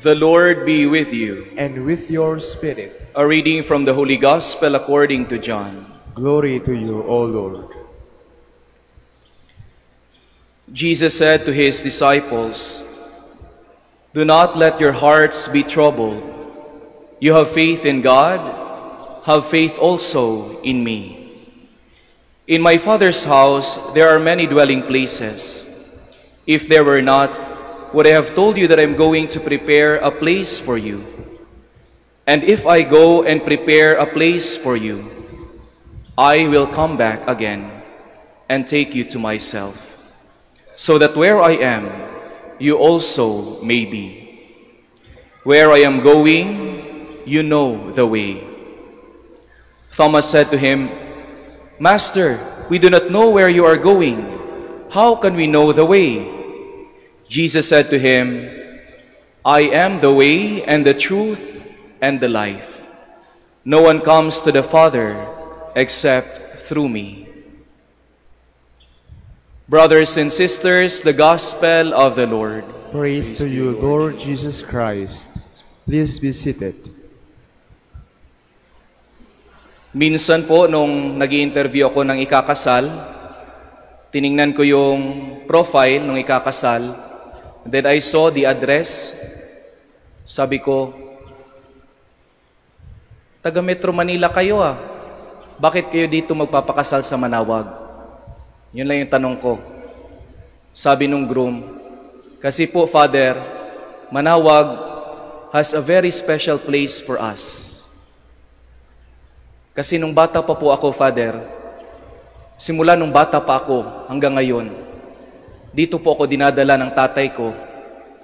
The Lord be with you. And with your spirit. A reading from the Holy Gospel according to John. Glory to you, O Lord. Jesus said to his disciples, "Do not let your hearts be troubled. You have faith in God, have faith also in me. In my Father's house there are many dwelling places. If there were not, would I have told you that I am going to prepare a place for you? And if I go and prepare a place for you, I will come back again and take you to myself, so that where I am, you also may be. Where I am going, you know the way." Thomas said to him, "Master, we do not know where you are going. How can we know the way?" Jesus said to him, "I am the way and the truth and the life. No one comes to the Father except through me." Brothers and sisters, the Gospel of the Lord. Praise to you, Lord Jesus Christ. Please be seated. Minsan po, nung nag-i-interview ako ng ikakasal, tiningnan ko yung profile ng ikakasal, then I saw the address. Sabi ko, taga Metro Manila kayo ah. Bakit kayo dito magpapakasal sa Manawag? Yun lang yung tanong ko. Sabi nung groom, kasi po, Father, Manawag has a very special place for us. Kasi nung bata pa po ako, Father, simula nung bata pa ako hanggang ngayon, dito po ako dinadala ng tatay ko,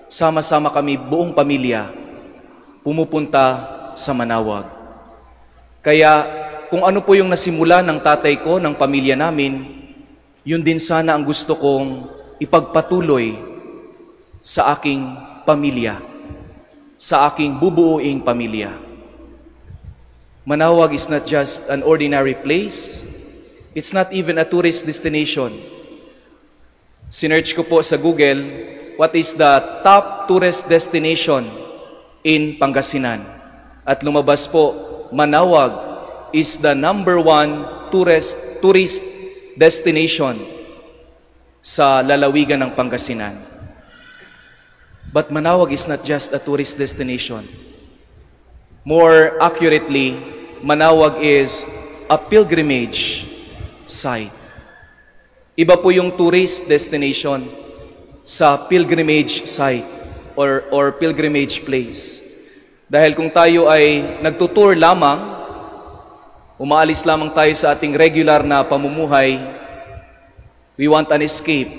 sama-sama kami buong pamilya, pumupunta sa Manawag. Kaya kung ano po yung nasimula ng tatay ko, ng pamilya namin, yun din sana ang gusto kong ipagpatuloy sa aking pamilya, sa aking bubuuing pamilya. Manawag is not just an ordinary place. It's not even a tourist destination. Sinearch ko po sa Google, what is the top tourist destination in Pangasinan? At lumabas po, Manawag is the #1 tourist destination sa lalawigan ng Pangasinan. But Manawag is not just a tourist destination. More accurately, Manawag is a pilgrimage site. Iba po yung tourist destination sa pilgrimage site or pilgrimage place. Dahil kung tayo ay nagtutour lamang, umaalis lamang tayo sa ating regular na pamumuhay, we want an escape,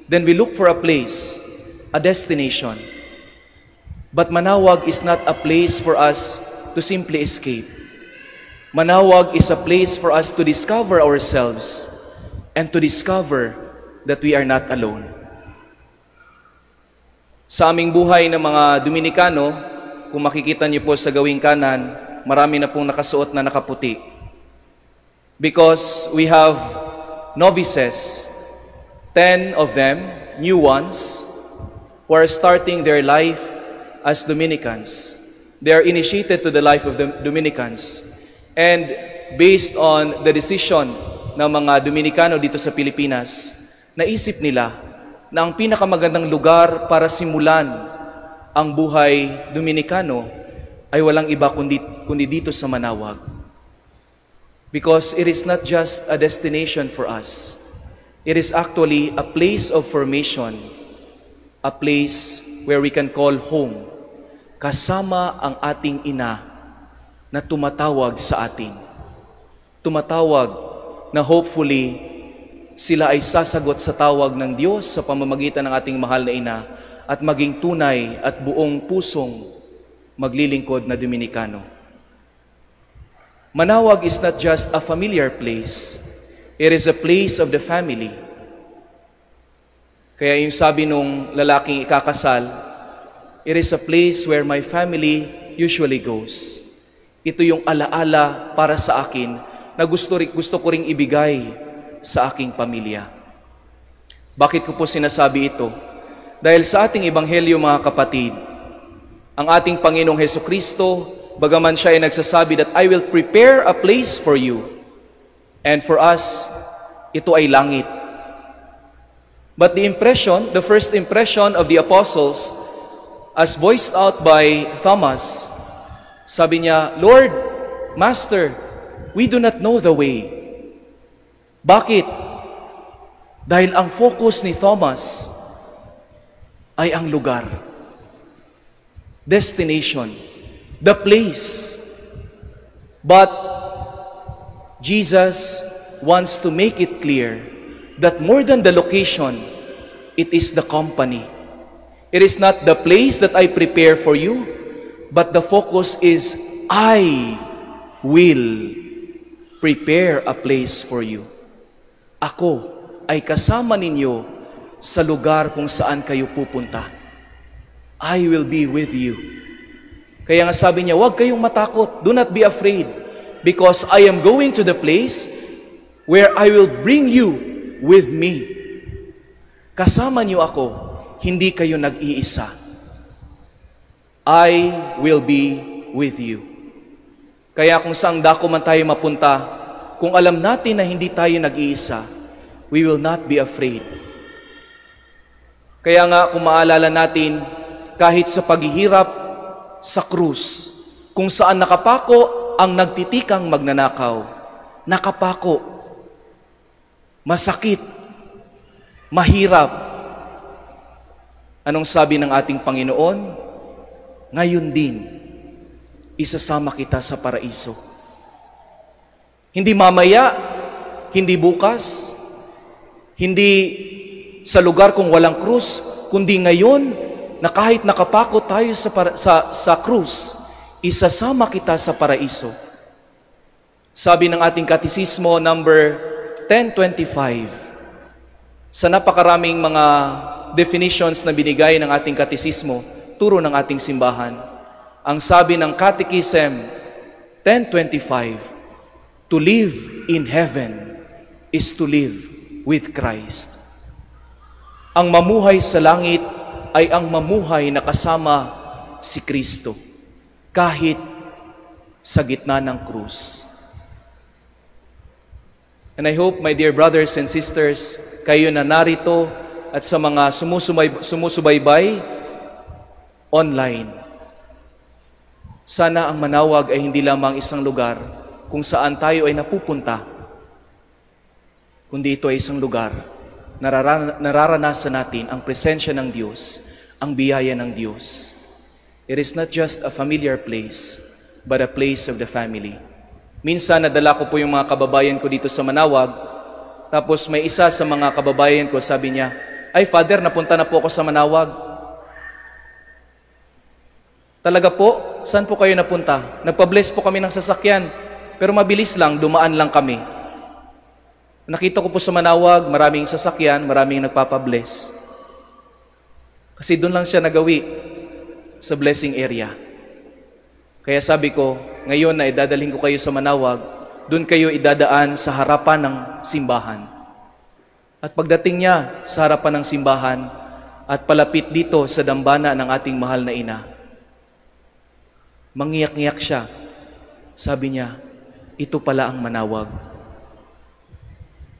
then we look for a place, a destination. But Manawag is not a place for us to simply escape. Manawag is a place for us to discover ourselves and to discover that we are not alone. Sa aming buhay ng mga Dominikano, kung makikita niyo po sa gawing kanan, marami na pong nakasuot na nakaputi. Because we have novices, 10 of them, new ones, who are starting their life as Dominicans. They are initiated to the life of the Dominicans. And based on the decision ng mga Dominikano dito sa Pilipinas, naisip nila na ang pinakamagandang lugar para simulan ang buhay Dominikano ay walang iba kundi dito sa Manawag. Because it is not just a destination for us. It is actually a place of formation, a place where we can call home, kasama ang ating ina na tumatawag sa atin. Tumatawag na hopefully sila ay sasagot sa tawag ng Diyos sa pamamagitan ng ating mahal na ina at maging tunay at buong pusong maglilingkod na Dominikano. Manawag is not just a familiar place. It is a place of the family. Kaya yung sabi nung lalaking ikakasal, it is a place where my family usually goes. Ito yung alaala para sa akin na gusto ko ring ibigay sa aking pamilya. Bakit ko po sinasabi ito? Dahil sa ating ebanghelyo, mga kapatid, Ang ating Panginoong Hesukristo, bagaman siya ay nagsasabi that I will prepare a place for you. And for us, ito ay langit. But the first impression of the apostles, as voiced out by Thomas, sabi niya, Lord, Master, we do not know the way. Bakit? Dahil ang focus ni Thomas ay ang lugar. Destination. The place. But Jesus wants to make it clear that more than the location, it is the company. It is not the place that I prepare for you, but the focus is, I will prepare a place for you. Ako ay kasama ninyo sa lugar kung saan kayo pupunta. I will be with you. Kaya nga sabi niya, huwag kayong matakot. Do not be afraid. Because I am going to the place where I will bring you with me. Kasama niyo ako, hindi kayo nag-iisa. I will be with you. Kaya kung saang dako man tayo mapunta, kung alam natin na hindi tayo nag-iisa, we will not be afraid. Kaya nga kung maalala natin, kahit sa paghihirap sa krus, kung saan nakapako ang nagtitikang magnanakaw, nakapako, masakit, mahirap. Anong sabi ng ating Panginoon? Ngayon din, isasama kita sa paraiso. Hindi mamaya, hindi bukas, hindi sa lugar kung walang krus, kundi ngayon, na kahit nakapako tayo sa krus, isasama kita sa paraiso. Sabi ng ating katisismo, number 1025, sa napakaraming mga definitions na binigay ng ating katisismo, turo ng ating simbahan, ang sabi ng Catechism 1025, to live in heaven is to live with Christ. Ang mamuhay sa langit ay ang mamuhay na kasama si Kristo, kahit sa gitna ng krus. And I hope, my dear brothers and sisters, kayo na narito at sa mga sumusubaybay online, sana ang Manawag ay hindi lamang isang lugar kung saan tayo ay napupunta, kundi ito ay isang lugar nararanasan natin ang presensya ng Diyos, ang biyaya ng Diyos. It is not just a familiar place, but a place of the family. Minsan, nadala ko po yung mga kababayan ko dito sa Manawag, tapos may isa sa mga kababayan ko, sabi niya, ay, Father, napunta na po ako sa Manawag. Talaga po? Saan po kayo napunta? Nagpa-bless po kami ng sasakyan, pero mabilis lang, dumaan lang kami. Nakita ko po sa Manawag, maraming sasakyan, maraming nagpapabless. Kasi doon lang siya nagawi sa blessing area. Kaya sabi ko, ngayon na idadalhin ko kayo sa Manawag, doon kayo idadaan sa harapan ng simbahan. At pagdating niya sa harapan ng simbahan at palapit dito sa dambana ng ating mahal na ina, mangiyak-ngiyak siya. Sabi niya, ito pala ang Manawag.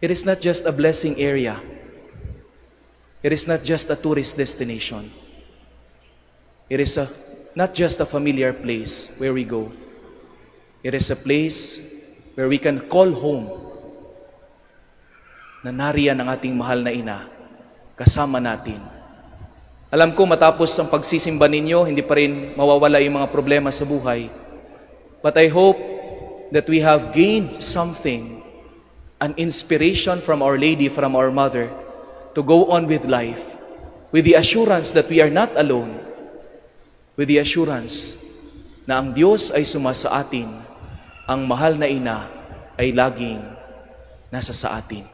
It is not just a blessing area. It is not just a tourist destination. It is not just a familiar place where we go. It is a place where we can call home na nariyan ang ating mahal na ina, kasama natin. Alam ko matapos ang pagsisimba ninyo, hindi pa rin mawawala yung mga problema sa buhay. But I hope that we have gained something, an inspiration from Our Lady, from our Mother, to go on with life, with the assurance that we are not alone, with the assurance na ang Diyos ay sumasa atin, ang mahal na ina ay laging nasa sa atin.